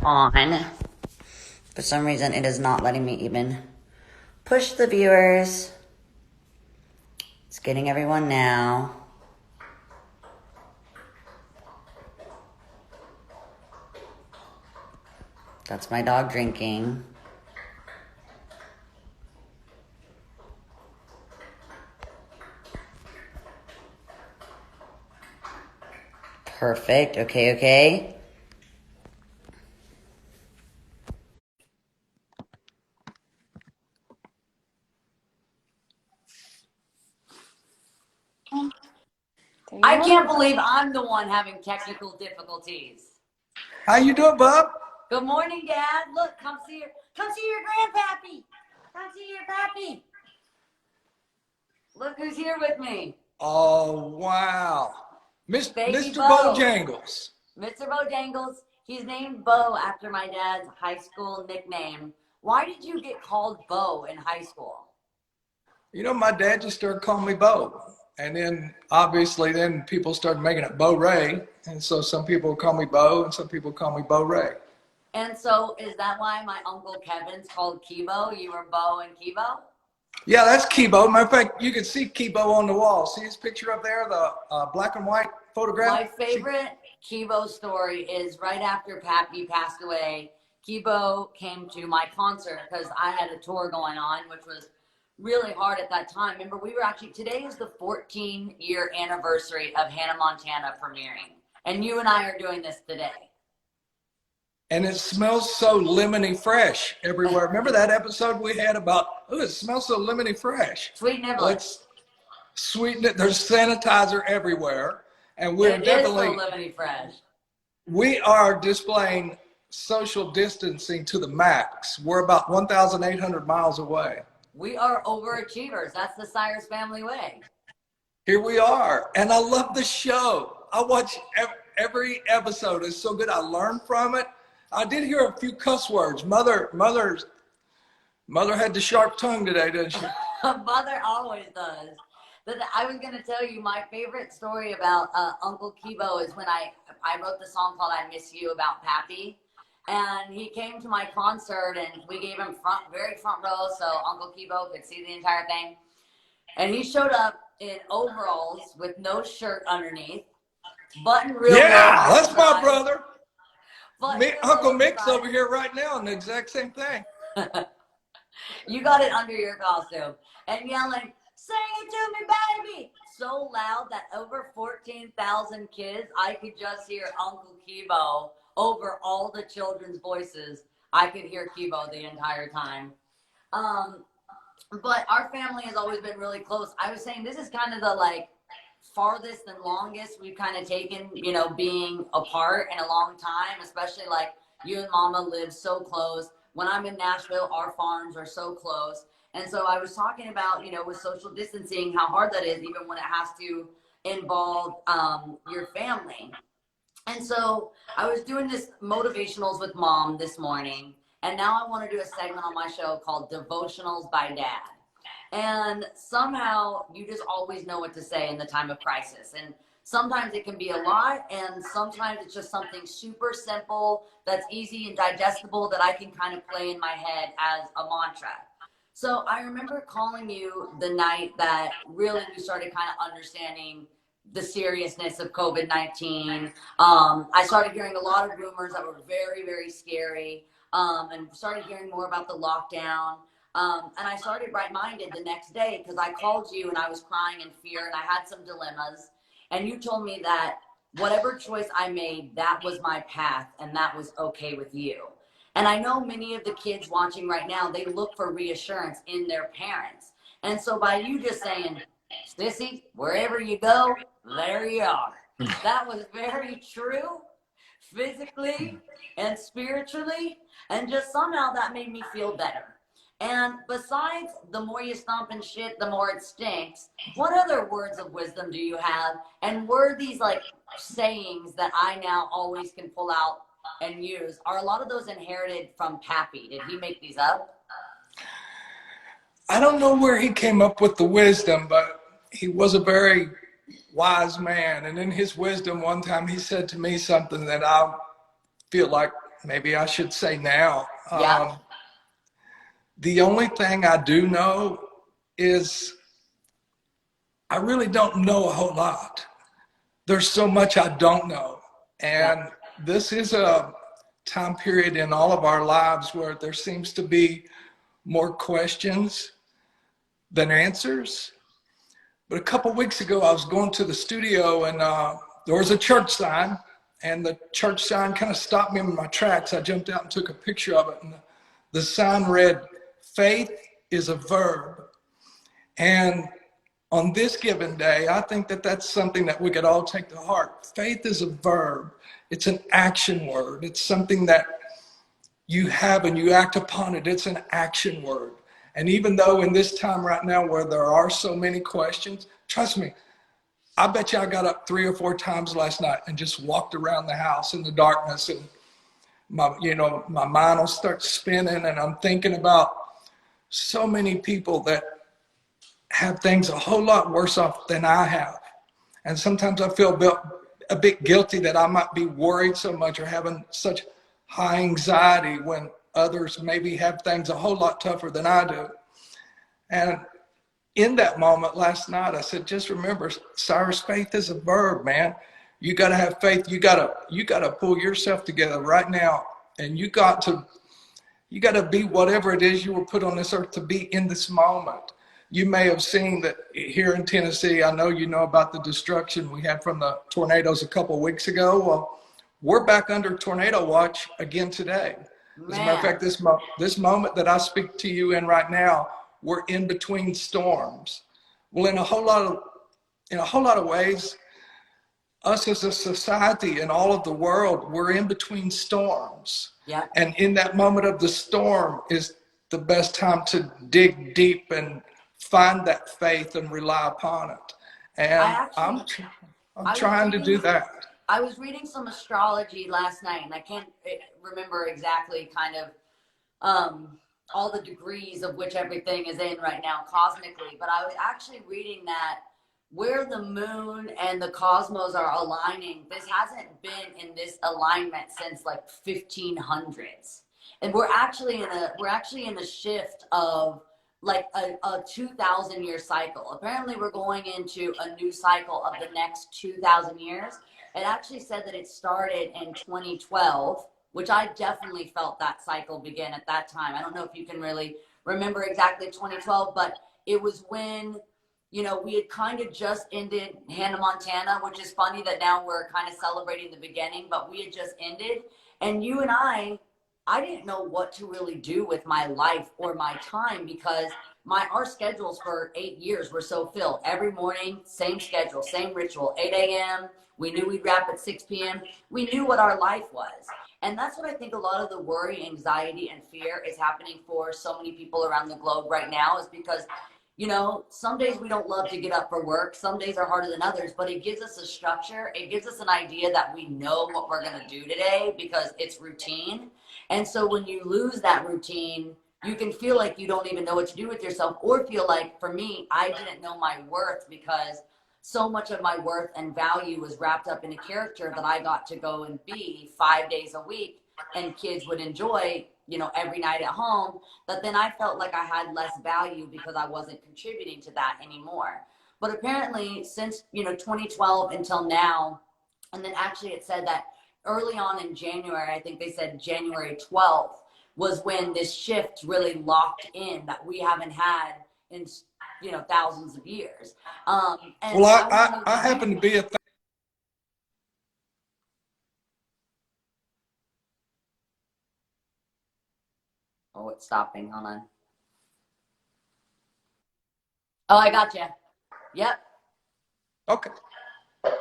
on. For some reason, it is not letting me even push the viewers. It's getting everyone now. That's my dog drinking. Perfect. Okay, okay. I can't believe I'm the one having technical difficulties. How you doing, Bob? Good morning, Dad. Look, come see your grandpappy. Come see your pappy. Look who's here with me. Oh, wow. Mr. Bo. Bojangles. Mr. Bojangles. He's named Bo after my dad's high school nickname. Why did you get called Bo in high school? You know, my dad just started calling me Bo. And then, obviously, then people started making it Bo Ray. And so some people call me Bo and some people call me Bo Ray. And so is that why my Uncle Kevin's called Kibo? You were Bo and Kibo? Yeah, that's Kibo. Matter of fact, you can see Kibo on the wall. See his picture up there, the black and white photograph? My favorite Kibo story is right after Pappy passed away. Kibo came to my concert because I had a tour going on, which was really hard at that time. Remember, today is the 14-year anniversary of Hannah Montana premiering. And you and I are doing this today. And it smells so lemony fresh everywhere. Remember that episode we had about, oh, it smells so lemony fresh. Sweet nibble. Let's sweeten it. There's sanitizer everywhere. And we're definitely, so lemony fresh. We are displaying social distancing to the max. We're about 1,800 miles away. We are overachievers. That's the Cyrus family way. Here we are. And I love the show. I watch every episode. It's so good. I learn from it. I did hear a few cuss words. Mother had the sharp tongue today, didn't she? Mother always does. But I was going to tell you my favorite story about Uncle Kibo is when I wrote the song called I Miss You about Pappy. And he came to my concert and we gave him very front row so Uncle Kibo could see the entire thing. And he showed up in overalls with no shirt underneath, button real low. Yeah, that's my brother. Uncle Mick's over here right now in the exact same thing. You got it under your costume and yelling, "Sing it to me, baby!" so loud that over 14,000 kids, I could just hear Uncle Kibo over all the children's voices. I could hear Kibo the entire time. But our family has always been really close. I was saying this is kind of the farthest and longest we've kind of taken, being apart in a long time, especially you and Mama live so close. When I'm in Nashville, our farms are so close. And so I was talking about, with social distancing, how hard that is, even when it has to involve your family. And so I was doing this motivationals with Mom this morning. And now I want to do a segment on my show called Devotionals by Dad. And somehow you just always know what to say in the time of crisis. And sometimes it can be a lot, and sometimes it's just something super simple that's easy and digestible that I can kind of play in my head as a mantra. So I remember calling you the night that really we started kind of understanding the seriousness of COVID-19. I started hearing a lot of rumors that were very, very scary, and started hearing more about the lockdown. And I started right-minded the next day because I called you and I was crying in fear and I had some dilemmas. And you told me that whatever choice I made, that was my path and that was okay with you. And I know many of the kids watching right now, they look for reassurance in their parents. And so by you just saying, "Sissy, wherever you go, there you are." That was very true, physically and spiritually. And just somehow that made me feel better. And besides, the more you stomp and shit, the more it stinks. What other words of wisdom do you have? And were these sayings that I now always can pull out and use? Are a lot of those inherited from Pappy? Did he make these up? I don't know where he came up with the wisdom, but he was a very wise man. And in his wisdom, one time he said to me something that I feel like maybe I should say now. Yeah. The only thing I do know is I really don't know a whole lot. There's so much I don't know. And this is a time period in all of our lives where there seems to be more questions than answers. But a couple weeks ago, I was going to the studio and there was a church sign, and the church sign kind of stopped me in my tracks. I jumped out and took a picture of it, and the sign read, "Faith is a verb." And on this given day, I think that that's something that we could all take to heart. Faith is a verb. It's an action word. It's something that you have and you act upon it. It's an action word. And even though in this time right now where there are so many questions, trust me, I bet you I got up 3 or 4 times last night and just walked around the house in the darkness, and my mind will start spinning, and I'm thinking about so many people that have things a whole lot worse off than I have. And sometimes I feel a bit guilty that I might be worried so much or having such high anxiety when others maybe have things a whole lot tougher than I do. And in that moment last night, I said, just remember, Cyrus, faith is a verb, man. You got to have faith. You got to pull yourself together right now. And you got to be whatever it is you were put on this earth to be in this moment. You may have seen that here in Tennessee, I know you know about the destruction we had from the tornadoes a couple of weeks ago. Well, we're back under tornado watch again today. As a matter of fact, this moment that I speak to you in right now, we're in between storms. Well, in a whole lot of ways, us as a society and all of the world, we're in between storms. Yeah. And in that moment of the storm is the best time to dig deep and find that faith and rely upon it. And I'm trying to do that. I was reading some astrology last night, and I can't remember exactly kind of all the degrees of which everything is in right now cosmically, but I was actually reading that where the moon and the cosmos are aligning, this hasn't been in this alignment since like 1500s. And we're actually in a shift of like a 2,000 year cycle. Apparently we're going into a new cycle of the next 2,000 years. It actually said that it started in 2012, which I definitely felt that cycle begin at that time. I don't know if you can really remember exactly 2012, but it was when, we had kind of just ended Hannah Montana, which is funny that now we're kind of celebrating the beginning, but we had just ended. And you and I didn't know what to really do with my life or my time, because our schedules for 8 years were so filled. Every morning, same schedule, same ritual, 8 a.m. We knew we'd wrap at 6 p.m. We knew what our life was. And that's what I think a lot of the worry, anxiety, and fear is happening for so many people around the globe right now, is because, some days we don't love to get up for work. Some days are harder than others, but it gives us a structure. It gives us an idea that we know what we're going to do today because it's routine. And so when you lose that routine, you can feel like you don't even know what to do with yourself, or feel like, for me, I didn't know my worth because so much of my worth and value was wrapped up in a character that I got to go and be 5 days a week, and kids would enjoy, every night at home, that then I felt like I had less value because I wasn't contributing to that anymore. But apparently since, 2012 until now, and then actually it said that early on in January, I think they said January 12th was when this shift really locked in that we haven't had in, thousands of years. And well, I happen to be Oh, it's stopping. Hold on. Oh, I got you. Yep. Okay.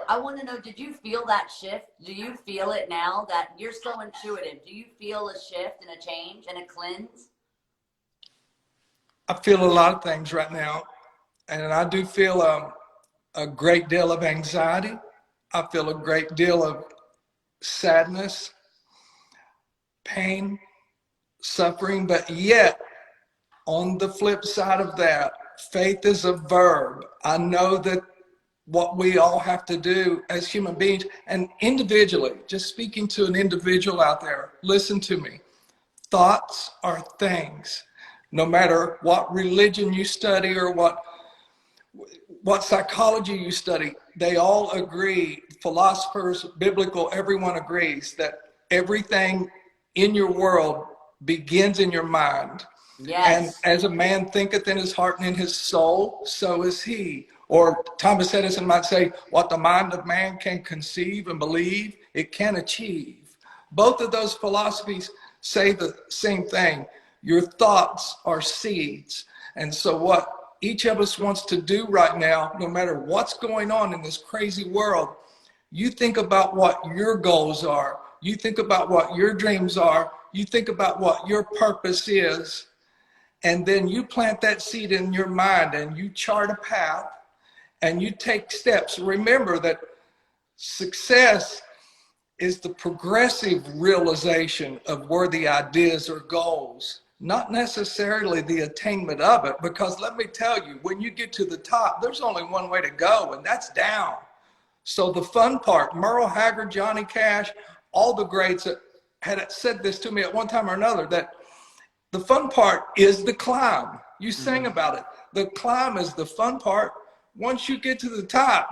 I want to know, did you feel that shift? Do you feel it now that you're so intuitive? Do you feel a shift and a change and a cleanse? I feel a lot of things right now, and I do feel a great deal of anxiety. I feel a great deal of sadness, pain, suffering, but yet on the flip side of that, faith is a verb. I know that what we all have to do as human beings and individually. Just speaking to an individual out there, listen to me. Thoughts are things. No matter what religion you study or what psychology you study, they all agree, philosophers, biblical, everyone agrees that everything in your world begins in your mind. And Yes. as a man thinketh in his heart and in his soul, so is he. Or Thomas Edison might say, what the mind of man can conceive and believe, it can achieve. Both of those philosophies say the same thing. Your thoughts are seeds. And so what each of us wants to do right now, no matter what's going on in this crazy world, you think about what your goals are. You think about what your dreams are. You think about what your purpose is. And then you plant that seed in your mind and you chart a path and you take steps. Remember that success is the progressive realization of worthy ideas or goals, not necessarily the attainment of it. Because let me tell you, when you get to the top, there's only one way to go, and that's down. So the fun part, Merle Haggard, Johnny Cash, all the greats that had said this to me at one time or another, that the fun part is the climb. You sang about it. The climb is the fun part. Once you get to the top,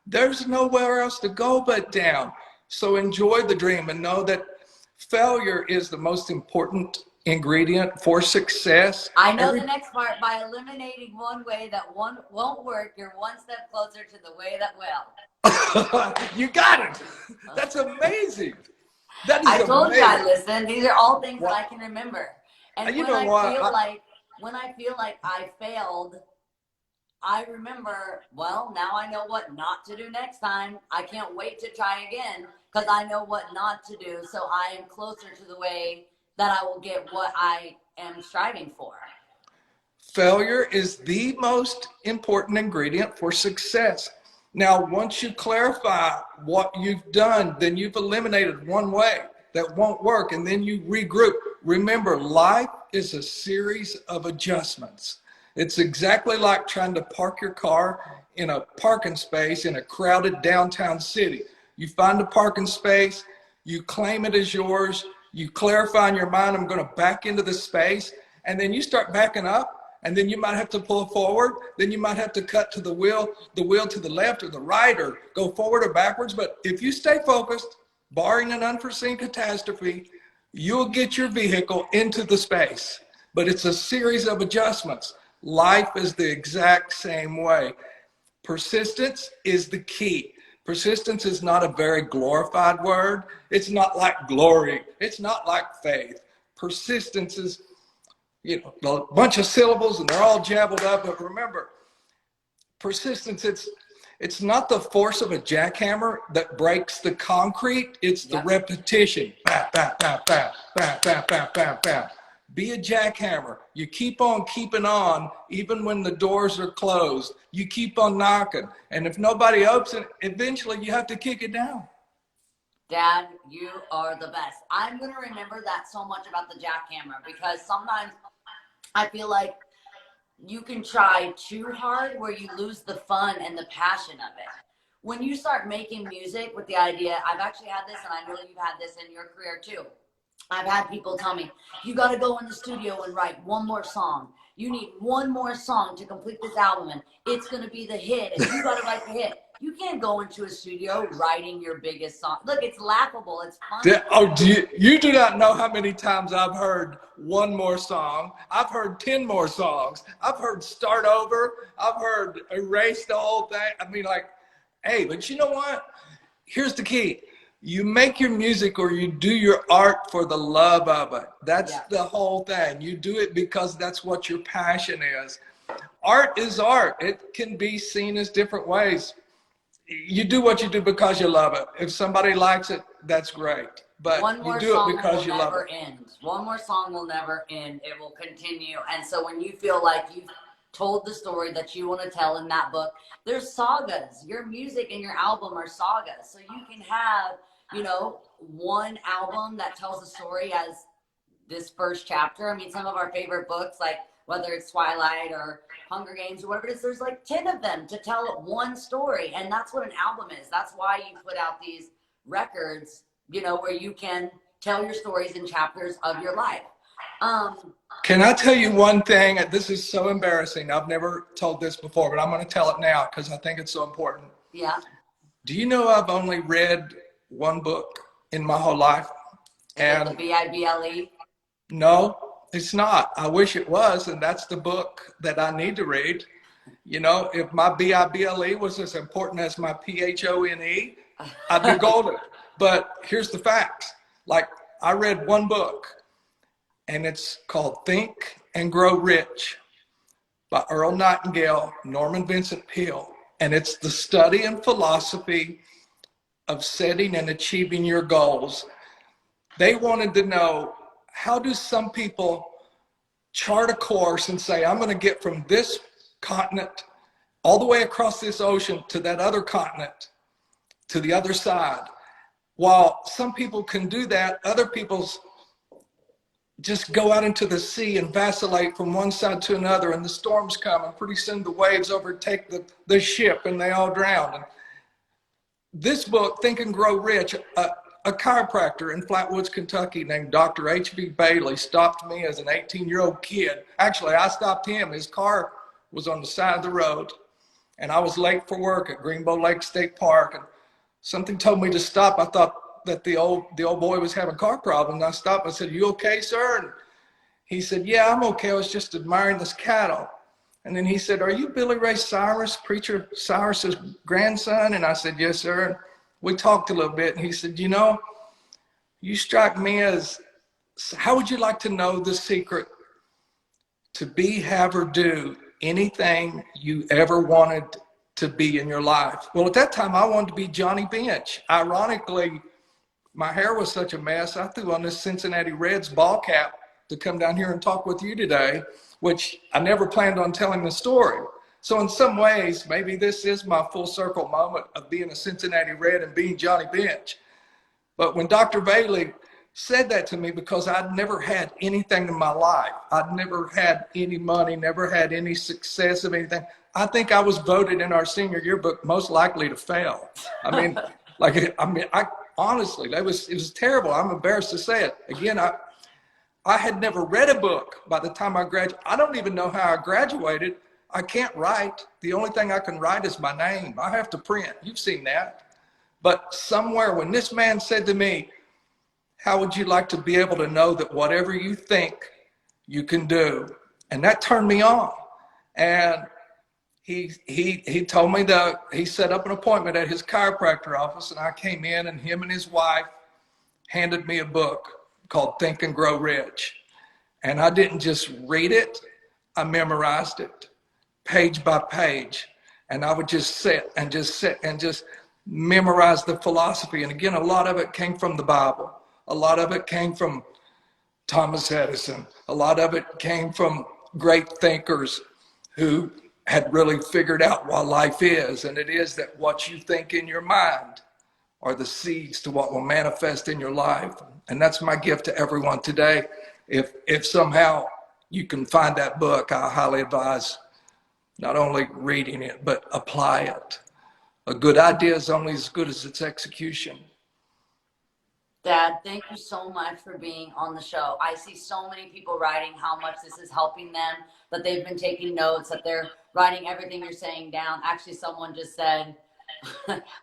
there's nowhere else to go but down. So enjoy the dream and know that failure is the most important ingredient for success. I know the next part. By eliminating one way that one won't work, you're one step closer to the way that will. You got it. That's amazing. That is I told amazing. you I listened. These are all things that I can remember. And You when know what? when I feel like I failed, I remember, well, now I know what not to do next time. I can't wait to try again because I know what not to do. So I am closer to the way that I will get what I am striving for. Failure is the most important ingredient for success. Now, once you clarify what you've done, then you've eliminated one way that won't work, and then you regroup. Remember, life is a series of adjustments. It's exactly like trying to park your car in a parking space in a crowded downtown city. You find a parking space, you claim it as yours, you clarify in your mind, I'm going to back into the space, and then you start backing up, and then you might have to pull forward, then you might have to cut to the wheel to the left or the right, or go forward or backwards. But if you stay focused, barring an unforeseen catastrophe, you'll get your vehicle into the space. But it's a series of adjustments. Life is the exact same way. Persistence is the key. Persistence is not a very glorified word. It's not like glory. It's not like faith. Persistence is, a bunch of syllables and they're all jabbled up. But remember, persistence, it's not the force of a jackhammer that breaks the concrete. It's the repetition. Bam, bam, bam, bam, bam, bam, bam, bam, bam. Be a jackhammer. You keep on keeping on even when the doors are closed. You keep on knocking. And if nobody opens it, eventually you have to kick it down. Dad, you are the best. I'm going to remember that so much about the jackhammer, because sometimes I feel like you can try too hard where you lose the fun and the passion of it. When you start making music with the idea, I've actually had this, and I know you've had this in your career too. I've had people tell me, you got to go in the studio and write one more song. You need one more song to complete this album, and it's going to be the hit, and you got to write the hit. You can't go into a studio writing your biggest song. Look, it's laughable. It's funny. You do not know how many times I've heard one more song. I've heard 10 more songs. I've heard start over. I've heard erase the whole thing. I mean, hey, but you know what? Here's the key. You make your music or you do your art for the love of it. That's the whole thing. You do it because that's what your passion is. Art is art. It can be seen as different ways. You do what you do because you love it. If somebody likes it, that's great. But you do it because you love it. One more song will never end. It will continue. And so when you feel like you've told the story that you want to tell in that book, there's sagas. Your music and your album are sagas. So you can have, one album that tells a story as this first chapter. I mean, some of our favorite books, like whether it's Twilight or Hunger Games or whatever it is, there's like 10 of them to tell one story. And that's what an album is. That's why you put out these records, you know, where you can tell your stories in chapters of your life. Can I tell you one thing? This is so embarrassing. I've never told this before, but I'm going to tell it now because I think it's so important. Yeah. Do you know I've only read one book in my whole life? And the Bible? No, it's not. I wish it was, and that's the book that I need to read. You know, if my Bible was as important as my Phone, I'd be golden. But here's the facts. Like, I read one book, and it's called Think and Grow Rich by Earl Nightingale, Norman Vincent Peale. And it's the study and philosophy of setting and achieving your goals. They wanted to know, how do some people chart a course and say, I'm going to get from this continent all the way across this ocean to that other continent, to the other side? While some people can do that, other people's just go out into the sea and vacillate from one side to another, and the storms come, and pretty soon the waves overtake the ship and they all drown. And this book, Think and Grow Rich, a chiropractor in Flatwoods, Kentucky named Dr. H.B. Bailey stopped me as an 18-year-old kid. Actually, I stopped him. His car was on the side of the road, and I was late for work at Greenbow Lake State Park, and something told me to stop. I thought that the old boy was having car problems. I stopped. I said, "You okay, sir?" And he said, "Yeah, I'm okay. I was just admiring this cattle." And then he said, "Are you Billy Ray Cyrus, preacher Cyrus's grandson?" And I said, "Yes, sir." And we talked a little bit, and he said, "You know, you strike me as, how would you like to know the secret to be, have, or do anything you ever wanted to be in your life?" Well, at that time, I wanted to be Johnny Bench. Ironically, my hair was such a mess, I threw on this Cincinnati Reds ball cap to come down here and talk with you today, which I never planned on telling the story. So in some ways, maybe this is my full circle moment of being a Cincinnati Red and being Johnny Bench. But when Dr. Bailey said that to me, because I'd never had anything in my life, I'd never had any money, never had any success of anything, I think I was voted in our senior yearbook most likely to fail. I mean, I honestly, it was terrible. I'm embarrassed to say it. Again, I had never read a book by the time I graduated. I don't even know how I graduated. I can't write. The only thing I can write is my name. I have to print. You've seen that. But somewhere when this man said to me, how would you like to be able to know that whatever you think, you can do? And that turned me on. And he told me that he set up an appointment at his chiropractor office, and I came in, and him and his wife handed me a book called Think and Grow Rich. And I didn't just read it, I memorized it page by page. And I would just sit and just memorize the philosophy. And again, a lot of it came from the Bible. A lot of it came from Thomas Edison. A lot of it came from great thinkers who had really figured out what life is. And it is that what you think in your mind are the seeds to what will manifest in your life. And that's my gift to everyone today. If somehow you can find that book, I highly advise not only reading it, but apply it. A good idea is only as good as its execution. Dad, thank you so much for being on the show. I see so many people writing how much this is helping them, that they've been taking notes, that they're writing everything you're saying down. Actually, someone just said,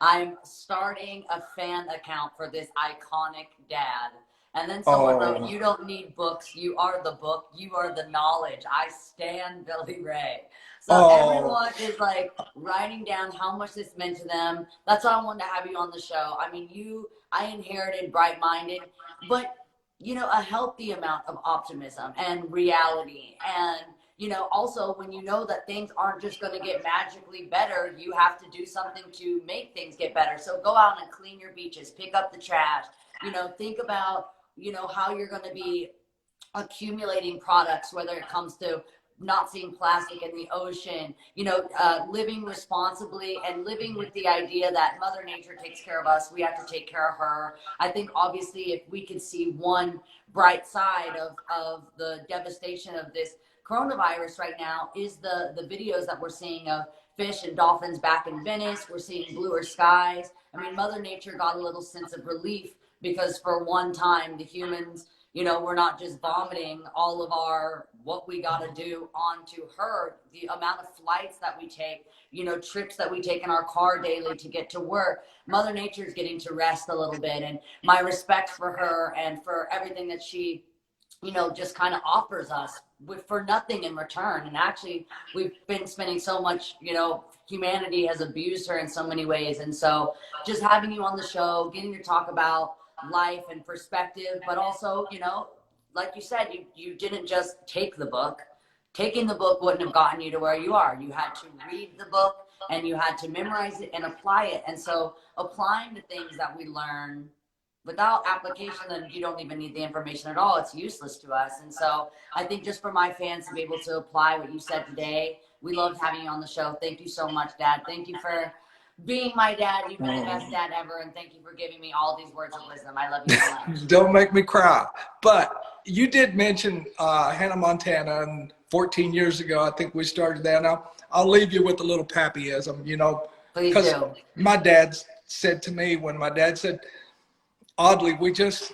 I'm starting a fan account for this iconic dad. And then someone wrote, you don't need books. You are the book. You are the knowledge. I stand Billy Ray. So everyone is like writing down how much this meant to them. That's why I wanted to have you on the show. I mean, I inherited bright-minded, but, you know, a healthy amount of optimism and reality. And, you know, also when you know that things aren't just going to get magically better, you have to do something to make things get better. So go out and clean your beaches, pick up the trash, you know, think about, you know, how you're going to be accumulating products, whether it comes to not seeing plastic in the ocean, you know, living responsibly and living with the idea that Mother Nature takes care of us. We have to take care of her. I think obviously if we could see one bright side of the devastation of this coronavirus right now is the videos that we're seeing of fish and dolphins back in Venice. We're seeing bluer skies. I mean, Mother Nature got a little sense of relief because for one time the humans, you know, we're not just vomiting all of our what we got to do onto her. The amount of flights that we take, you know, trips that we take in our car daily to get to work. Mother Nature is getting to rest a little bit, and my respect for her and for everything that she, you know, just kind of offers us for nothing in return. And actually, we've been spending so much, you know, humanity has abused her in so many ways. And so just having you on the show, getting to talk about life and perspective, but also, you know, like you said, you didn't just take the book. Taking the book wouldn't have gotten you to where you are. You had to read the book and you had to memorize it and apply it. And so applying the things that we learn without application, then you don't even need the information at all. It's useless to us. And so I think just for my fans to be able to apply what you said today, we loved having you on the show. Thank you so much, Dad. Thank you for being my dad. You've been the best dad ever. And thank you for giving me all these words of wisdom. I love you so much. Don't make me cry. But you did mention Hannah Montana, and 14 years ago, I think we started that. Now, I'll leave you with a little pappyism, you know. Please do. My dad said to me, when my dad said, oddly, we just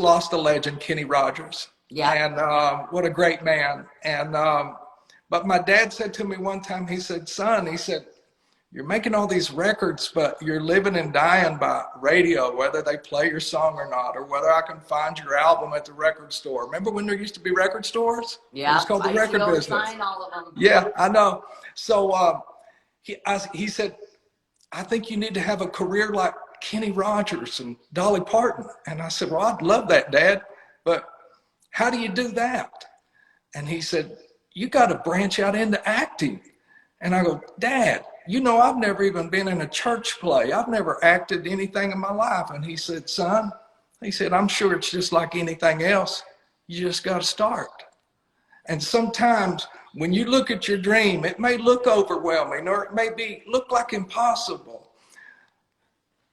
lost a legend, Kenny Rogers. Yeah. And what a great man. And but my dad said to me one time, he said, son, he said, you're making all these records, but you're living and dying by radio, whether they play your song or not, or whether I can find your album at the record store. Remember when there used to be record stores? Yeah. It was called the record business. Sign all of them. Yeah, I know. So he said, I think you need to have a career like Kenny Rogers and Dolly Parton. And I said, well, I'd love that, Dad, but how do you do that? And he said, you got to branch out into acting. And I go, Dad, you know, I've never even been in a church play. I've never acted anything in my life. And he said, son, he said, I'm sure it's just like anything else. You just got to start. And sometimes when you look at your dream, it may look overwhelming, or it may look like impossible.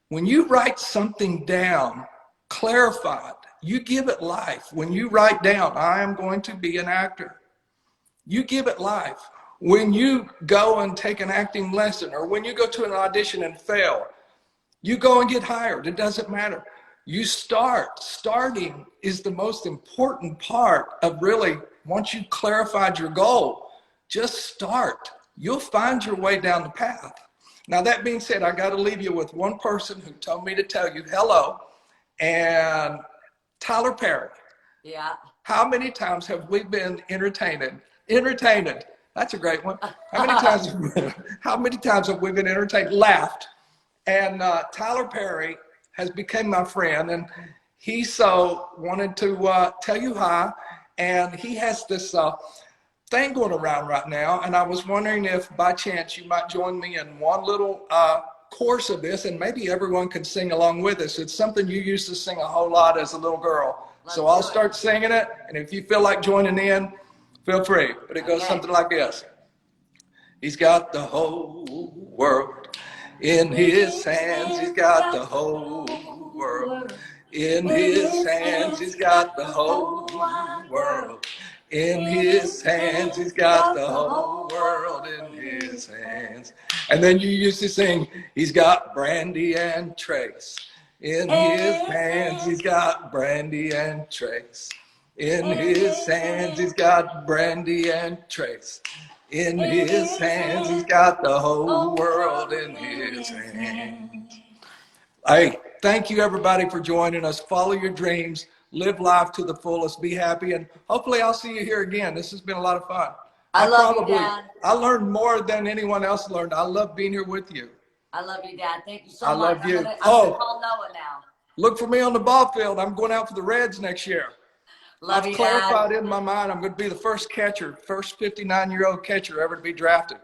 When you write something down, clarify it, you give it life. When you write down, I am going to be an actor, you give it life. When you go and take an acting lesson, or when you go to an audition and fail, you go and get hired. It doesn't matter. You start. Starting is the most important part of really, once you've clarified your goal, just start. You'll find your way down the path. Now, that being said, I got to leave you with one person who told me to tell you hello, and Tyler Perry. Yeah. How many times have we been entertained? That's a great one. How many times have we been entertained, laughed? And Tyler Perry has become my friend, and he so wanted to tell you hi. And he has this thing going around right now, and I was wondering if by chance you might join me in one little course of this, and maybe everyone can sing along with us. It's something you used to sing a whole lot as a little girl. So I'll start singing it, and if you feel like joining in, feel free. But it goes something like this. He's got the whole world in his hands. He's got the whole world in his hands. He's got the whole world in his hands. He's got the whole world in his hands. And then you used to sing, he's got Brandy and Trace. In his hands, he's got Brandy and Trace. In his hands, he's got Brandy and Trace. In his hands, he's got the whole world in his hands. Hey, thank you everybody for joining us. Follow your dreams, live life to the fullest, be happy, and hopefully I'll see you here again. This has been a lot of fun. I love you, Dad. I learned more than anyone else learned. I love being here with you. I love you, Dad. Thank you so much. I love you. I'm gonna call Noah now. Look for me on the ball field. I'm going out for the Reds next year. Love you, I've clarified in my mind I'm going to be the first 59-year-old catcher ever to be drafted.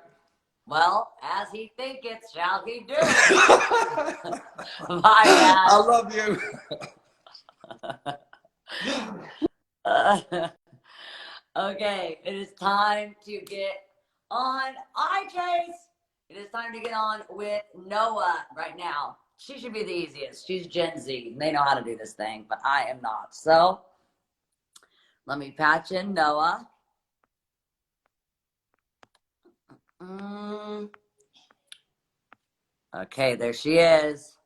Well, as he thinketh, shall he do. Bye, Dad. I love you. Okay, it is time to get on iChase. It is time to get on with Noah right now. She should be the easiest. She's Gen Z. They know how to do this thing, but I am not. So let me patch in Noah. Mm. Okay, there she is.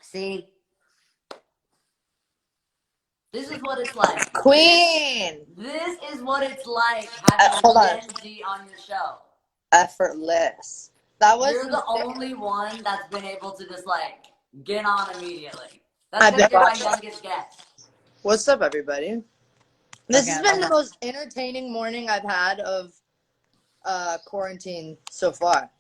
See? This is what it's like. Queen. This is what it's like having Hold on. Gen Z on your show. Effortless. That was You're the insane. only one that's been able to just like get on immediately. I That's bet. because you're my youngest guest. What's up, everybody? This has been the Okay. most entertaining morning I've had of quarantine so far.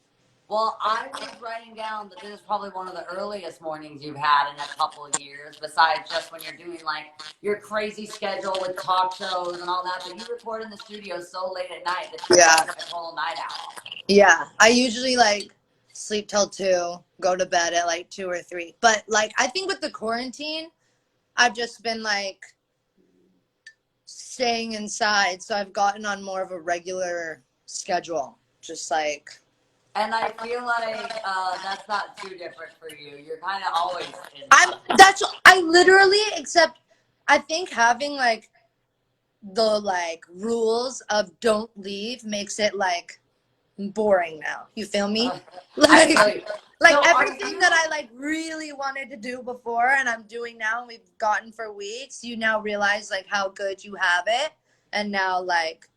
Well, I was writing down that this is probably one of the earliest mornings you've had in a couple of years, besides just when you're doing like your crazy schedule with talk shows and all that. But you record in the studio so late at night that you're Yeah. like a total night owl. Yeah. I usually like sleep till 2, go to bed at like 2 or 3. But like I think with the quarantine, I've just been like staying inside, so I've gotten on more of a regular schedule. Just like And I feel like that's not too different for you. You're kind of always in. I literally, except I think having like the like rules of don't leave makes it like boring now. You feel me? I feel you. Like So everything that I like really wanted to do before and I'm doing now and we've gotten for weeks, you now realize like how good you have it. And now like,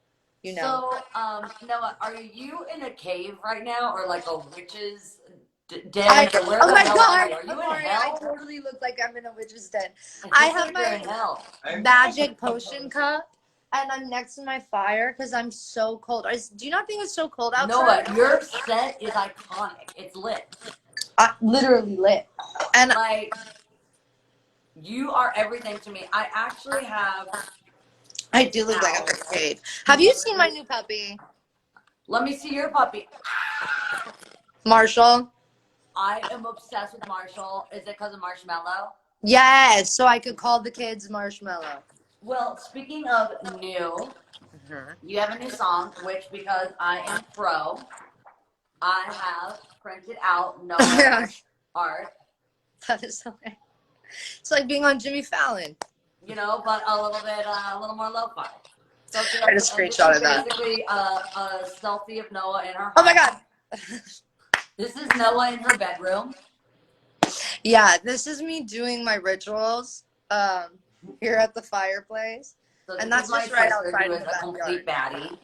you know. So, Noah, are you in a cave right now or like a witch's den? Oh my God. Are you in I hell? totally look like I'm in a witch's den. I have You're in my hell. magic potion cup and I'm next to my fire because I'm so cold. Do you not think it's so cold outside? Noah, your set is iconic. It's lit. Literally lit. And Like, you are everything to me. I actually have. I do look like I'm in a cave. Have you seen my new puppy? Let me see your puppy. Marshall? I am obsessed with Marshall. Is it because of Marshmallow? Yes, so I could call the kids Marshmallow. Well, speaking of new, you have a new song, which because I am pro, I have printed out Noah's art. That is hilarious. It's like being on Jimmy Fallon. You know, but a little more lo-fi. So I just screenshot of that. Basically, a selfie of Noah in her home. Oh my God. This is Noah in her bedroom. Yeah, this is me doing my rituals here at the fireplace. So and that's just right outside who in is the a complete baddie.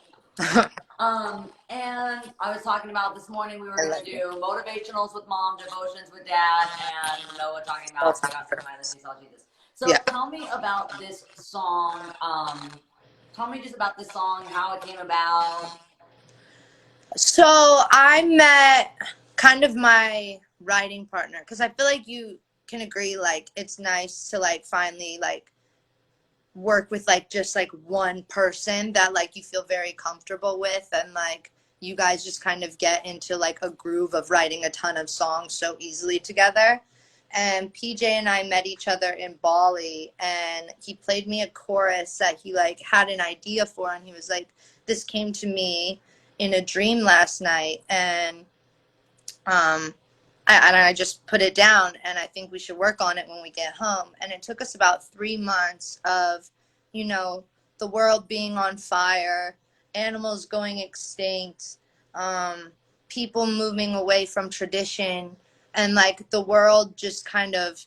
And I was talking about this morning we were going to do motivationals with mom, devotions with dad, and Noah talking about I got some violence, he saw Jesus. So tell me about this song. Tell me just about this song, how it came about. So I met kind of my writing partner because I feel like you can agree like it's nice to like finally like work with like just like one person that like you feel very comfortable with and like you guys just kind of get into like a groove of writing a ton of songs so easily together. And PJ and I met each other in Bali and he played me a chorus that he like had an idea for and he was like, this came to me in a dream last night and I just put it down and I think we should work on it when we get home. And it took us about 3 months of, you know, the world being on fire, animals going extinct, people moving away from tradition, and like the world just kind of,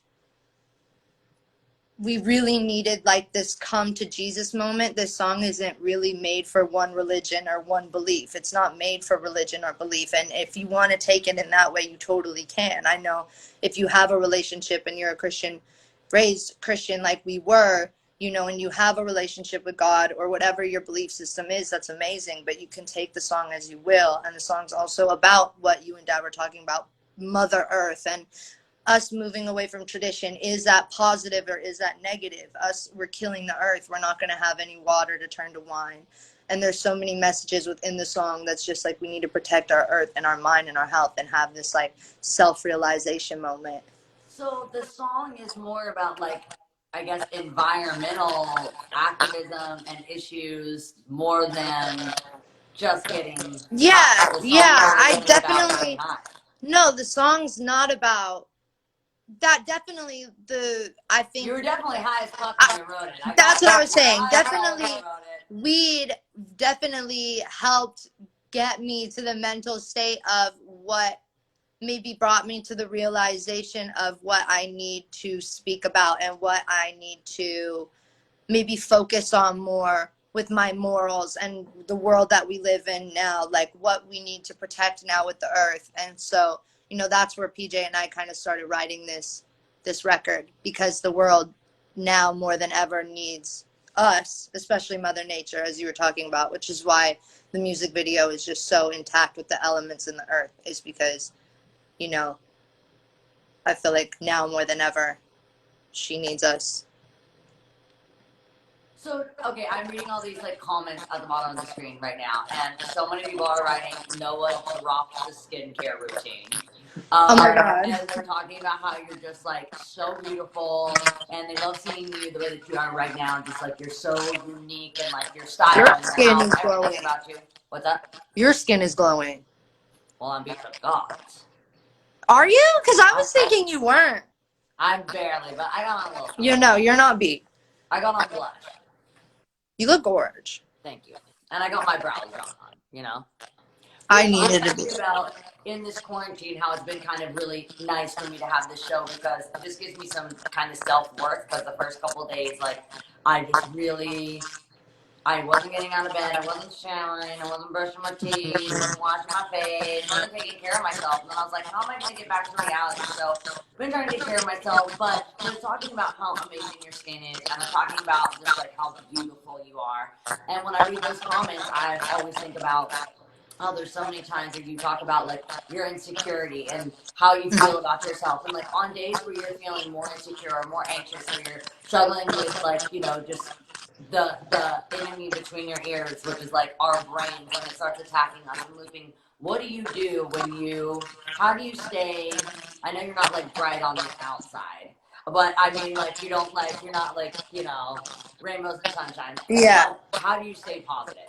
we really needed like this come to Jesus moment. This song isn't really made for one religion or one belief. It's not made for religion or belief. And if you want to take it in that way, you totally can. I know if you have a relationship and you're a Christian, raised Christian like we were, you know, and you have a relationship with God or whatever your belief system is, that's amazing. But you can take the song as you will. And the song's also about what you and Dad were talking about, Mother Earth and us moving away from tradition. Is that positive or is that negative? We're killing the earth. We're not going to have any water to turn to wine. And there's so many messages within the song that's just like we need to protect our earth and our mind and our health and have this like self-realization moment. So the song is more about like, I guess, environmental activism and issues more than just getting I definitely no, the song's not about that. Definitely I think you were definitely high as fuck when you wrote it. That's what I was saying. Definitely weed definitely helped get me to the mental state of what maybe brought me to the realization of what I need to speak about and what I need to maybe focus on more with my morals and the world that we live in now, like what we need to protect now with the earth. And so, you know, that's where PJ and I kind of started writing this record, because the world now more than ever needs us, especially Mother Nature, as you were talking about, which is why the music video is just so intact with the elements in the earth, is because, you know, I feel like now more than ever she needs us. So, okay, I'm reading all these like comments at the bottom of the screen right now, and so many people are writing, Noah dropped the skincare routine. Oh my God. And they're talking about how you're just like so beautiful, and they love seeing you the way that you are right now, just like you're so unique and like your style Your and your skin house, is everything glowing. about you. What's up? Your skin is glowing. Well, I'm beat the gods. Are you? Because I was thinking you weren't. I'm barely, but I got on a little something. You know, you're not beat. I got on blush. You look gorge. Thank you. And I got my brows on, you know? I needed to be. Talking about in this quarantine how it's been kind of really nice for me to have this show, because it just gives me some kind of self-worth, because the first couple of days, like, I wasn't getting out of bed, I wasn't showering, I wasn't brushing my teeth, I wasn't washing my face, I wasn't taking care of myself. And then I was like, how am I going to get back to reality? So I've been trying to take care of myself, but we're talking about how amazing your skin is, and I'm talking about just like how beautiful you are. And when I read those comments, I always think about, oh, there's so many times where you talk about like your insecurity and how you feel about yourself, and like on days where you're feeling more insecure or more anxious, or you're struggling with like, you know, just the enemy between your ears, which is like our brains, when it starts attacking us and looping. What do you do when how do you stay, I know you're not like bright on the outside, but I mean, like, you don't like, you're not like, you know, rainbows and sunshine. Yeah. But how do you stay positive?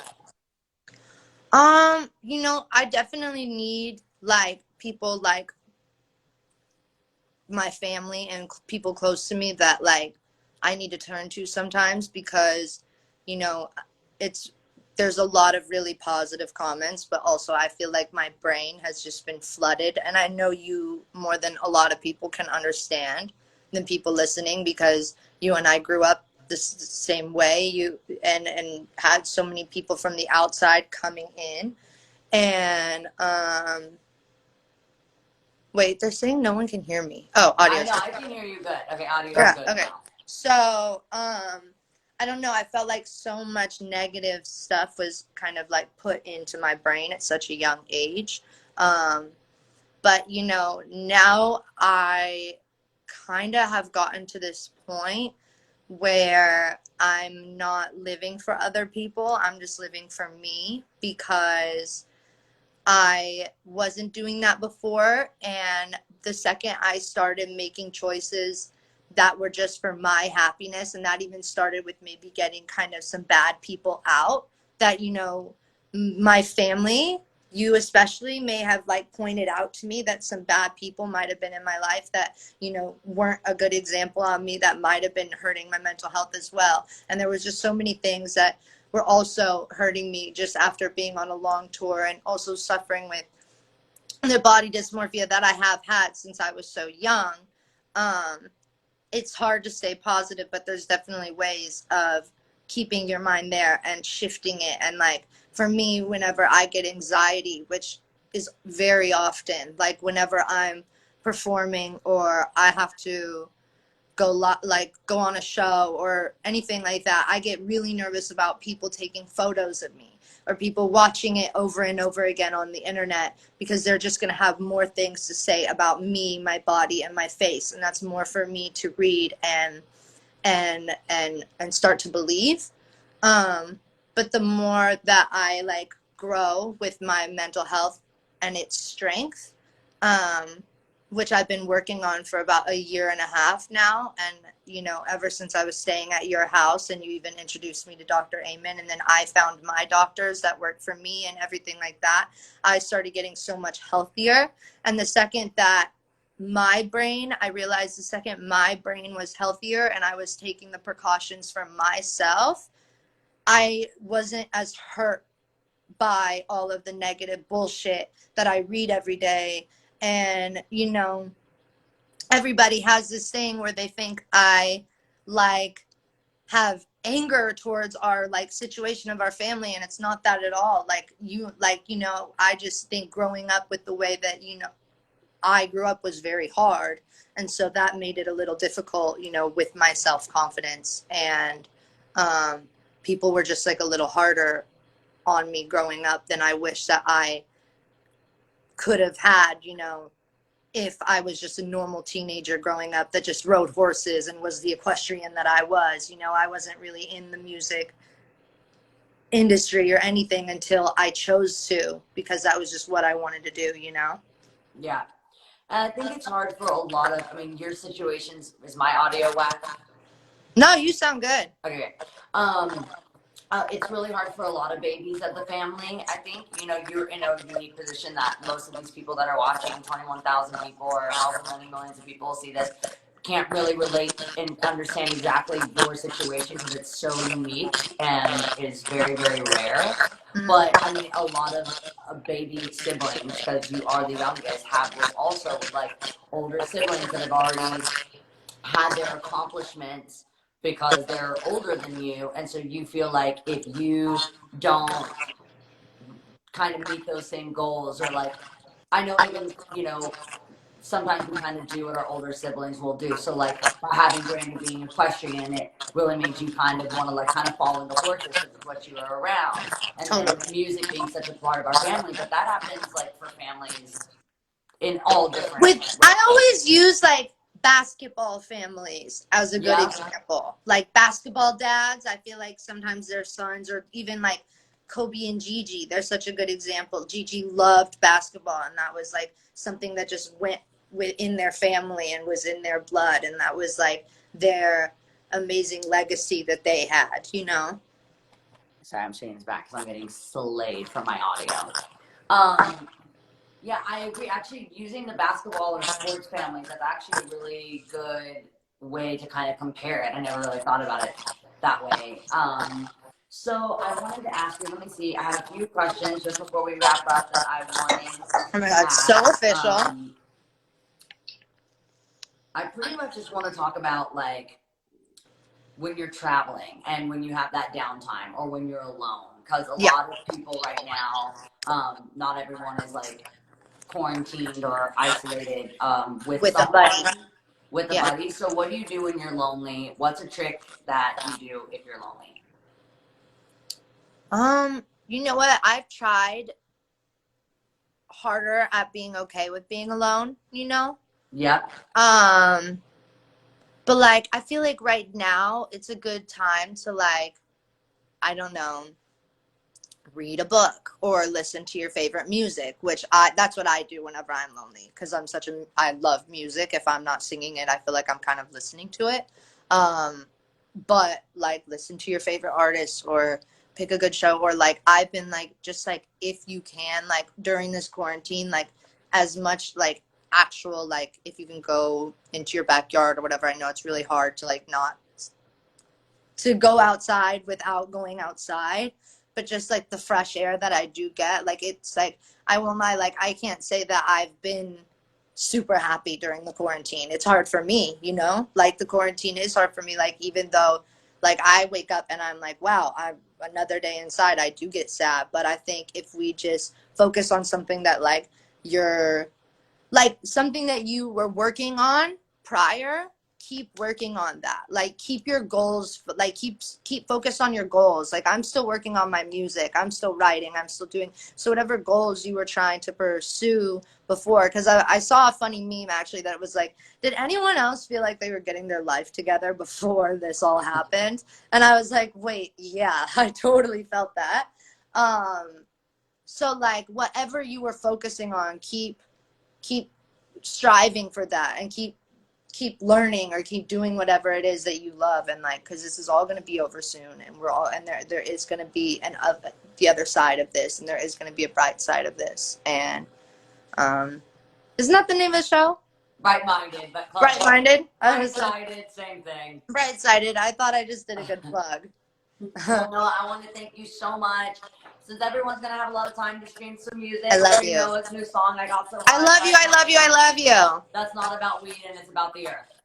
You know, I definitely need like people like my family and people close to me that like I need to turn to sometimes, because, you know, there's a lot of really positive comments, but also I feel like my brain has just been flooded, and I know you more than a lot of people can understand, than people listening, because you and I grew up the same way, you and had so many people from the outside coming in. And wait, they're saying no one can hear me. Oh, audio. I know, I can hear you good. Okay, audio Yeah, is good okay. now. So, I don't know. I felt like so much negative stuff was kind of like put into my brain at such a young age. But, you know, now I kind of have gotten to this point where I'm not living for other people. I'm just living for me, because I wasn't doing that before. And the second I started making choices that were just for my happiness, and that even started with maybe getting kind of some bad people out that, you know, my family, you especially, may have like pointed out to me that some bad people might have been in my life that, you know, weren't a good example on me, that might have been hurting my mental health as well. And there was just so many things that were also hurting me just after being on a long tour, and also suffering with the body dysmorphia that I have had since I was so young. It's hard to stay positive, but there's definitely ways of keeping your mind there and shifting it. And like for me, whenever I get anxiety, which is very often, like whenever I'm performing or I have to go on a show or anything like that, I get really nervous about people taking photos of me or people watching it over and over again on the internet, because they're just going to have more things to say about me, my body, and my face, and that's more for me to read and start to believe. But the more that I like grow with my mental health and its strength, which I've been working on for about a year and a half now. And, you know, ever since I was staying at your house and you even introduced me to Dr. Amen, and then I found my doctors that work for me and everything like that, I started getting so much healthier. And the second that I realized the second my brain was healthier and I was taking the precautions for myself, I wasn't as hurt by all of the negative bullshit that I read every day. And, you know, everybody has this thing where they think I like have anger towards our like situation of our family, and it's not that at all. Like you know, I just think growing up with the way that, you know, I grew up was very hard, and so that made it a little difficult, you know, with my self-confidence. And people were just like a little harder on me growing up than I wish that I could have had, you know, if I was just a normal teenager growing up that just rode horses and was the equestrian that I was. You know, I wasn't really in the music industry or anything until I chose to, because that was just what I wanted to do, you know? Yeah. And I think it's hard for a lot of, I mean, your situations, is my audio whack? No, you sound good. Okay. It's really hard for a lot of babies of the family. I think, you know, you're in a unique position that most of these people that are watching, 21,000 people or however many millions of people see this, can't really relate and understand exactly your situation because it's so unique and is very, very rare. But I mean, a lot of baby siblings, because you are the youngest, have this also with like older siblings that have already had their accomplishments because they're older than you, and so you feel like if you don't kind of meet those same goals, or like, I know even, you know, sometimes we kind of do what our older siblings will do. So like having Brandon being equestrian, it really made you kind of want to like kind of fall into horses because it's what you are around. And then music being such a part of our family, but that happens like for families in all different ways. I always use like basketball families as a good example. Like basketball dads, I feel like sometimes their sons, or even like Kobe and Gigi, they're such a good example. Gigi loved basketball, and that was like something that just went within their family and was in their blood, and that was like their amazing legacy that they had, you know? Sorry, I'm changing back because I'm getting slayed from my audio. Yeah, I agree. Actually, using the basketball or sports families, that's actually a really good way to kind of compare it. I never really thought about it that way. So I wanted to ask you, let me see, I have a few questions just before we wrap up that I wanted Oh my to God, ask. so official. I pretty much just want to talk about like when you're traveling and when you have that downtime or when you're alone, because a lot of people right now, not everyone is like quarantined or isolated with a buddy. With a buddy. So what do you do when you're lonely? What's a trick that you do if you're lonely? You know what? I've tried harder at being okay with being alone, you know? Yep. But like I feel like right now it's a good time to like, I don't know, read a book or listen to your favorite music, which that's what I do whenever I'm lonely, because I love music. If I'm not singing it, I feel like I'm kind of listening to it. But like listen to your favorite artist or pick a good show, or like I've been like, just like if you can, like during this quarantine, like as much like actual, like if you can go into your backyard or whatever. I know it's really hard to like not to go outside without going outside, but just like the fresh air that I do get, like it's like, I won't lie, like I can't say that I've been super happy during the quarantine. It's hard for me, you know, like the quarantine is hard for me. Like even though like I wake up and I'm like, wow, I'm another day inside, I do get sad. But I think if we just focus on something that like you're like something that you were working on prior, keep working on that. Like keep your goals, like keep focused on your goals. Like I'm still working on my music, I'm still writing, I'm still doing, so whatever goals you were trying to pursue before, because I saw a funny meme actually that was like, did anyone else feel like they were getting their life together before this all happened? And I was like, wait, yeah, I totally felt that. So like whatever you were focusing on, keep striving for that, and keep learning or keep doing whatever it is that you love. And like, because this is all going to be over soon, and we're all, and there is going to be the other side of this, and there is going to be a bright side of this. And isn't that the name of the show? Right-minded, but Right-minded. Right-sided, same thing. Right-sided. I thought I just did a good plug. Well, Noah, I want to thank you so much. Since everyone's gonna have a lot of time to stream some music, I love already you. know it's new song. I got so I love you. I love you. I love you. That's not about weed, and it's about the earth.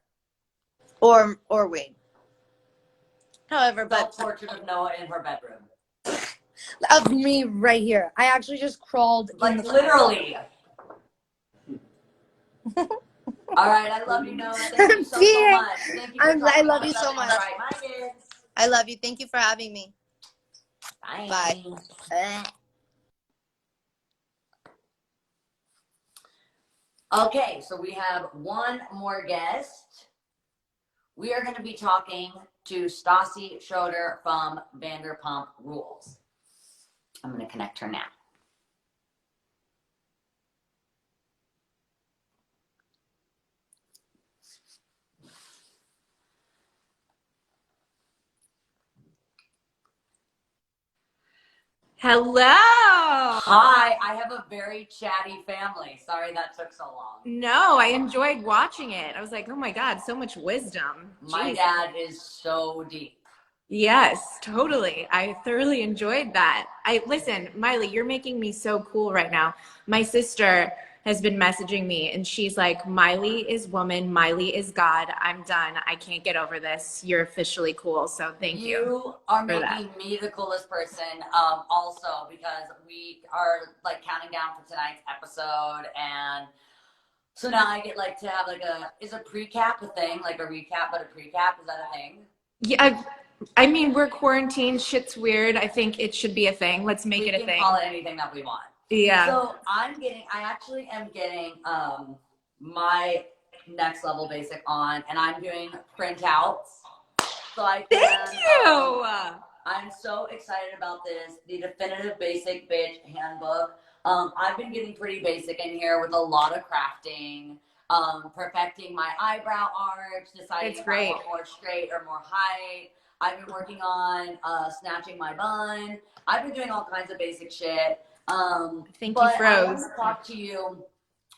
Or weed. However, but Self-portrait of Noah in her bedroom. of me right here. I actually just crawled in Like the literally. All right, I love you, Noah. Thank you so much. Thank you for I love you so much. Right, my kids. I love you. Thank you for having me. Bye. Bye. Okay, so we have one more guest. We are going to be talking to Stassi Schroeder from Vanderpump Rules. I'm going to connect her now. Hello. Hi, I have a very chatty family. Sorry that took so long. No, I enjoyed watching it. I was like, oh my God, so much wisdom. My Jeez. dad is so deep. Yes, totally. I thoroughly enjoyed that. Listen, Miley, you're making me so cool right now. My sister has been messaging me and she's like, Miley is woman, Miley is God. I'm done. I can't get over this. You're officially cool. So thank you. You are for that. making me the coolest person also because we are like counting down for tonight's episode, and so now I get like to have like is a pre-cap a thing, like a recap but a pre-cap, is that a thing? Yeah, I mean, we're quarantined. Shit's weird. I think it should be a thing. Let's make it a thing. We can call it anything that we want. Yeah. So I actually am getting my next level basic on, and I'm doing printouts. So I can, Thank you. I'm so excited about this. The Definitive Basic Bitch Handbook. I've been getting pretty basic in here with a lot of crafting, perfecting my eyebrow arch, deciding if I want more straight or more height. I've been working on snatching my bun. I've been doing all kinds of basic shit. Thank but you, Froze. I want to talk to you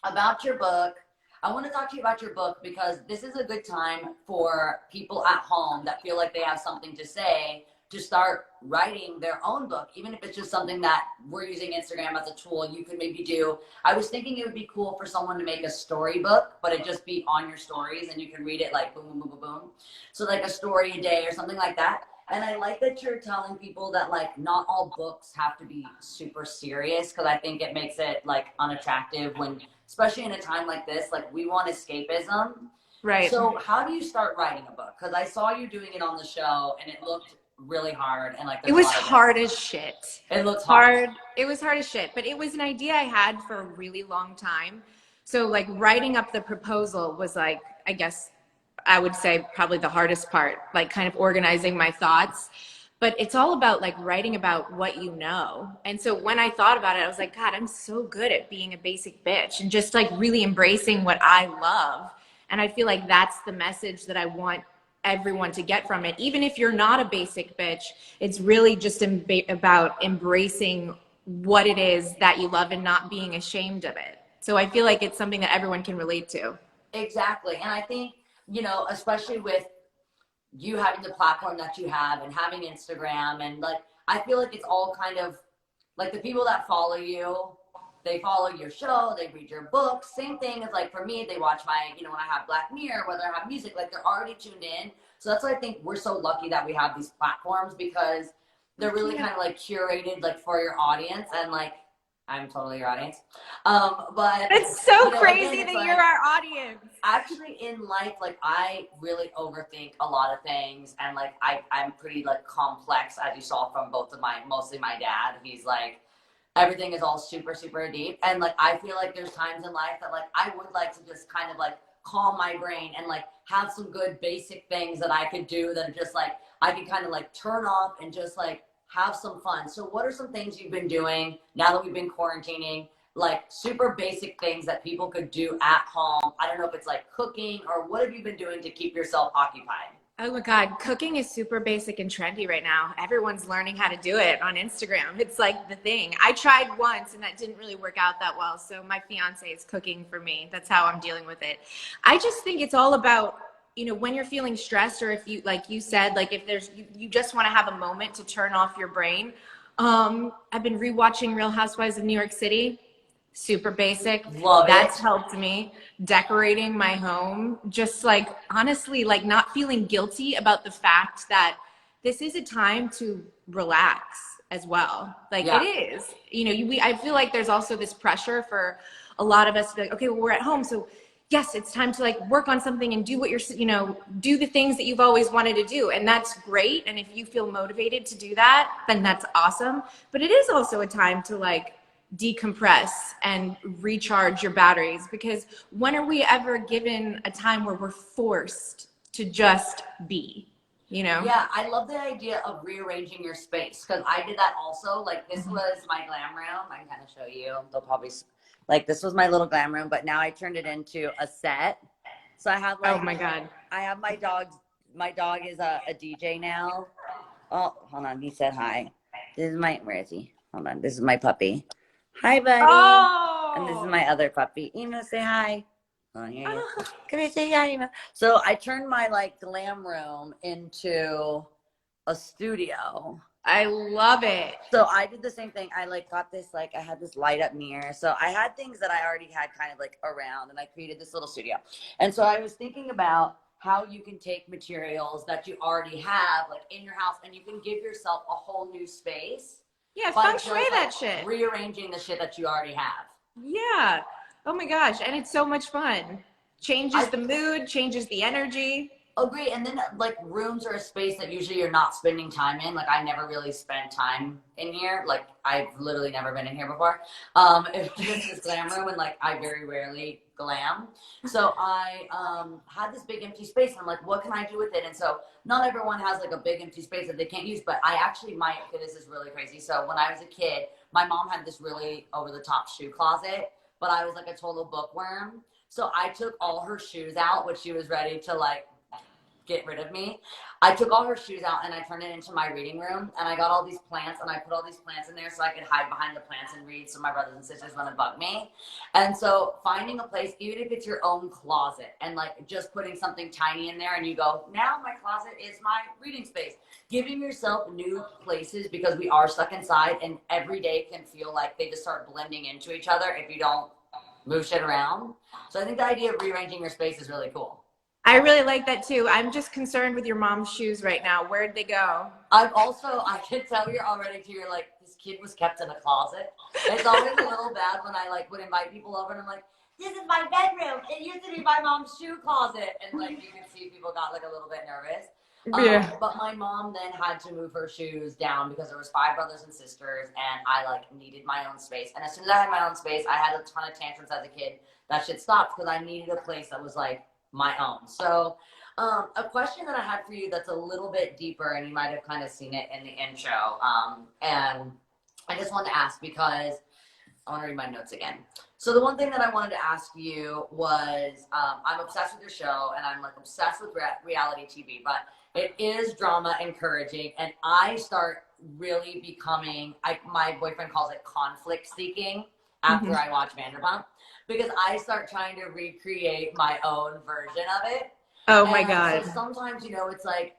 about your book. I want to talk to you about your book because this is a good time for people at home that feel like they have something to say to start writing their own book, even if it's just something that we're using Instagram as a tool you could maybe do. I was thinking it would be cool for someone to make a storybook, but it just be on your stories and you can read it like boom, boom, boom, boom, boom. So like a story a day or something like that. And I like that you're telling people that like not all books have to be super serious, because I think it makes it like unattractive when, especially in a time like this, like we want escapism. Right. So how do you start writing a book? Because I saw you doing it on the show and it looked really hard, and like it was hard as shit. It looks hard. It was hard as shit, but it was an idea I had for a really long time. So like writing up the proposal was like, I guess I would say probably the hardest part, like kind of organizing my thoughts. But it's all about like writing about what you know. And so when I thought about it, I was like, God, I'm so good at being a basic bitch and just like really embracing what I love. And I feel like that's the message that I want everyone to get from it. Even if you're not a basic bitch, it's really just about embracing what it is that you love and not being ashamed of it. So I feel like it's something that everyone can relate to. Exactly. And I think, you know, especially with you having the platform that you have and having Instagram, and like, I feel like it's all kind of like the people that follow you, they follow your show, they read your books. Same thing as like for me, they watch my, you know, when I have Black Mirror, whether I have music, like they're already tuned in. So that's why I think we're so lucky that we have these platforms, because they're really kind of like curated like for your audience. And like, I'm totally your audience. But it's so you know, crazy again, that like, you're our audience. Actually in life, like I really overthink a lot of things, and like I'm pretty like complex, as you saw from mostly my dad. He's like, everything is all super, super deep. And like, I feel like there's times in life that like, I would like to just kind of like calm my brain and like have some good basic things that I could do that are just like, I can kind of like turn off and just like have some fun. So what are some things you've been doing now that we've been quarantining, like super basic things that people could do at home? I don't know if it's like cooking, or what have you been doing to keep yourself occupied? Oh my God, cooking is super basic and trendy right now. Everyone's learning how to do it on Instagram. It's like the thing. I tried once and that didn't really work out that well. So my fiance is cooking for me. That's how I'm dealing with it. I just think it's all about when you're feeling stressed, or if you, like you said, like if there's, you just want to have a moment to turn off your brain. I've been rewatching Real Housewives of New York City. Super basic. Love That's it. helped me. Decorating my home, just like honestly, like not feeling guilty about the fact that this is a time to relax as well. Like Yeah. it is, I feel like there's also this pressure for a lot of us to be like, okay, well, we're at home, so yes, it's time to like work on something and do what you're, do the things that you've always wanted to do. And that's great. And if you feel motivated to do that, then that's awesome. But it is also a time to like decompress and recharge your batteries, because when are we ever given a time where we're forced to just be, Yeah, I love the idea of rearranging your space, because I did that also. Like, this was my glam room. I can kind of show you. They'll probably, like, this was my little glam room, but now I turned it into a set. So I have, like, oh my God, I have my dog. My dog is a DJ now. Oh, hold on. He said hi. This is my, where is he? Hold on. This is my puppy. Hi, buddy. oh, And this is my other puppy. Emo, say hi. Oh, here you go. Come here, say hi, Emo. So I turned my like glam room into a studio. I love it. So I did the same thing. I like got this, like I had this light up mirror. So I had things that I already had kind of like around, and I created this little studio. And so I was thinking about how you can take materials that you already have like in your house, and you can give yourself a whole new space. Yeah, by feng just, shui like, that shit. rearranging the shit that you already have. Yeah. Oh my gosh. And it's so much fun. Changes the mood, changes the energy. Agree. And then like rooms are a space that usually you're not spending time in. Like I never really spent time in here. Like I've literally never been in here before. It's just this glam room, and like I very rarely glam. So I had this big empty space, and I'm like, what can I do with it? And so not everyone has like a big empty space that they can't use, but I actually might. This is really crazy. So when I was a kid, my mom had this really over the top shoe closet, but I was like a total bookworm. So I took all her shoes out, which she was ready to like get rid of me. I took all her shoes out and I turned it into my reading room, and I got all these plants, and I put all these plants in there so I could hide behind the plants and read, so my brothers and sisters wouldn't bug me. And so finding a place, even if it's your own closet, and like just putting something tiny in there, and you go, now my closet is my reading space. Giving yourself new places, because we are stuck inside, and every day can feel like they just start blending into each other if you don't move shit around. So I think the idea of rearranging your space is really cool. I really like that too. I'm just concerned with your mom's shoes right now. Where'd they go? I can tell you're already to your like, this kid was kept in a closet. It's always a little bad when I like would invite people over and I'm like, this is my bedroom. It used to be my mom's shoe closet. And like you can see people got like a little bit nervous. Yeah. But my mom then had to move her shoes down because there was 5 brothers and sisters, and I like needed my own space. And as soon as I had my own space, I had a ton of tantrums as a kid. That shit stopped because I needed a place that was like my own. So a question that I had for you that's a little bit deeper, and you might have kind of seen it in the intro, and I just wanted to ask because I want to read my notes again. So the one thing that I wanted to ask you was, I'm obsessed with your show, and I'm like obsessed with reality TV, but it is drama encouraging, and I start really becoming, my boyfriend calls it conflict seeking after I watch Vanderpump, because I start trying to recreate my own version of it. Oh my God. So sometimes, it's like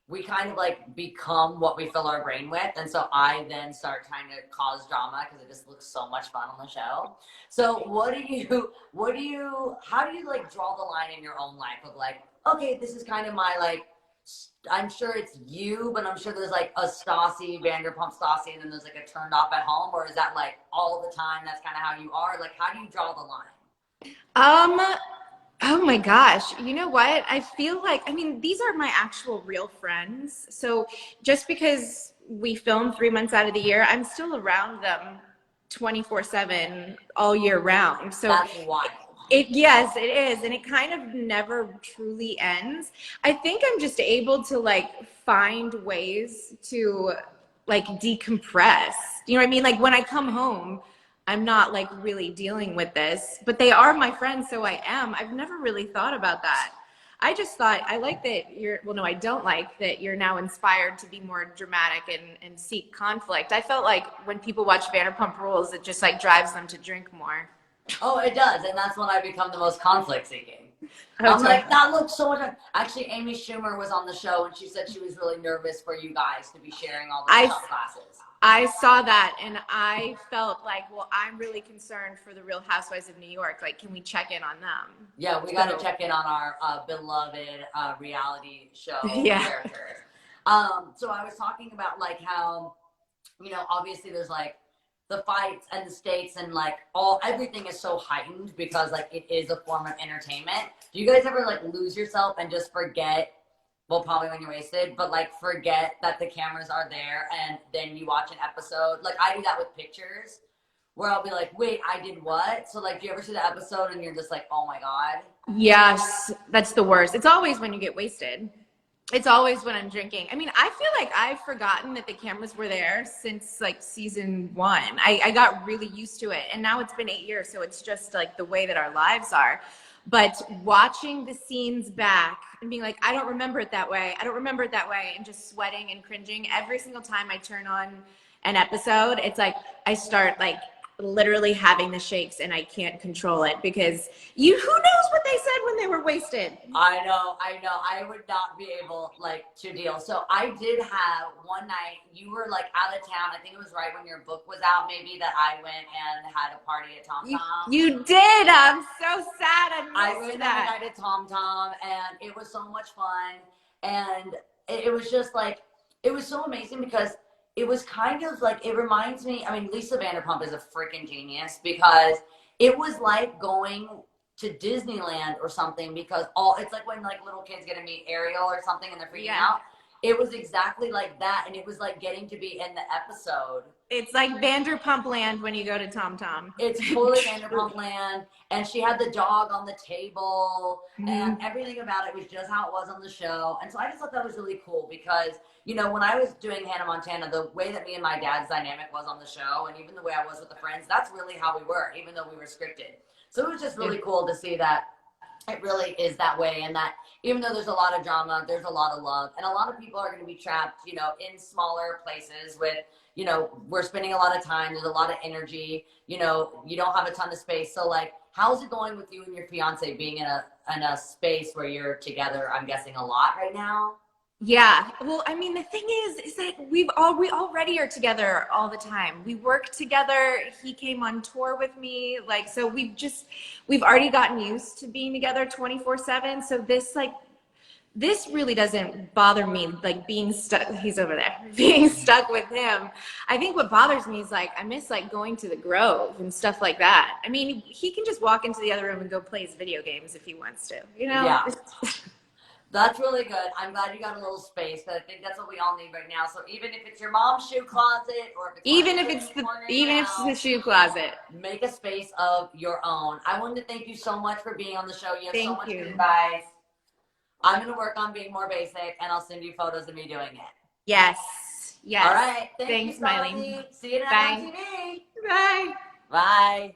we kind of like become what we fill our brain with. And so I then start trying to cause drama because it just looks so much fun on the show. So how do you like draw the line in your own life of like, okay, this is kind of my like, I'm sure it's you, but I'm sure there's like a Stassi, Vanderpump Stassi, and then there's like a turned off at home, or is that like all the time that's kind of how you are? Like, how do you draw the line? Oh my gosh. You know what? I feel like, these are my actual real friends. So just because we film 3 months out of the year, I'm still around them 24/7 all year round. So That's wild. Yes, it is. And it kind of never truly ends. I think I'm just able to like find ways to like decompress. You know what I mean? Like when I come home, I'm not like really dealing with this, but they are my friends. So I am. I've never really thought about that. I just thought, I like that I don't like that you're now inspired to be more dramatic and seek conflict. I felt like when people watch Vanderpump Rules, it just like drives them to drink more. Oh, it does, and that's when I become the most conflict seeking. I'm Okay. like, that looks so much. Actually, Amy Schumer was on the show, and she said she was really nervous for you guys to be sharing all the shot glasses. I saw that and I felt like, well, I'm really concerned for the Real Housewives of New York. Like, can we check in on them? Yeah, we got to check in on our beloved reality show Yeah. characters. So I was talking about like how, you know, obviously there's like the fights and the stakes and like everything is so heightened because like it is a form of entertainment. Do you guys ever like lose yourself and just forget? Well, probably when you're wasted, but like forget that the cameras are there and then you watch an episode. Like I do that with pictures where I'll be like, wait, I did what? So like, do you ever see the episode and you're just like, oh my God? Yes, that's the worst. It's always when you get wasted. It's always when I'm drinking. I mean, I feel like I've forgotten that the cameras were there since like season 1. I got really used to it. And now it's been 8 years. So it's just like the way that our lives are. But watching the scenes back and being like, I don't remember it that way. I don't remember it that way. And just sweating and cringing every single time I turn on an episode, it's like I start like literally having the shakes and I can't control it because who knows what they said when they were wasted. I know. I would not be able like to deal. So I did have one night, you were like out of town. I think it was right when your book was out, maybe, that I went and had a party at Tom Tom. You did. I'm so sad. I went that night at Tom Tom and it was so much fun. And it was just like, it was so amazing because it was kind of like, it reminds me, I mean, Lisa Vanderpump is a freaking genius because it was like going to Disneyland or something because it's like when like little kids get to meet Ariel or something and they're freaking out. It was exactly like that. And it was like getting to be in the episode. It's like Vanderpump Land when you go to Tom Tom. It's totally Vanderpump Land. And she had the dog on the table and everything about it was just how it was on the show. And so I just thought that was really cool because, you know, when I was doing Hannah Montana, the way that me and my dad's dynamic was on the show and even the way I was with the friends, that's really how we were, even though we were scripted. So it was just really cool to see that it really is that way and that even though there's a lot of drama, there's a lot of love. And a lot of people are going to be trapped, you know, in smaller places with, you know, we're spending a lot of time. There's a lot of energy, you know, you don't have a ton of space. So like, how's it going with you and your fiance being in a space where you're together, I'm guessing a lot right now? Yeah. Well, I mean, the thing is that we already are together all the time. We work together. He came on tour with me. Like, so we've already gotten used to being together 24/7. So this really doesn't bother me, like being stuck. He's over there, being stuck with him. I think what bothers me is like, I miss like going to the Grove and stuff like that. I mean, he can just walk into the other room and go play his video games if he wants to, you know? Yeah. That's really good. I'm glad you got a little space, but I think that's what we all need right now. So even if it's your mom's shoe closet, or if it's the shoe closet, make a space of your own. I wanted to thank you so much for being on the show. You have so much Thank you. good advice. I'm gonna work on being more basic, and I'll send you photos of me doing it. Yes. All right. Thanks, you, Miley. See you Bye. on TV. Bye. Bye.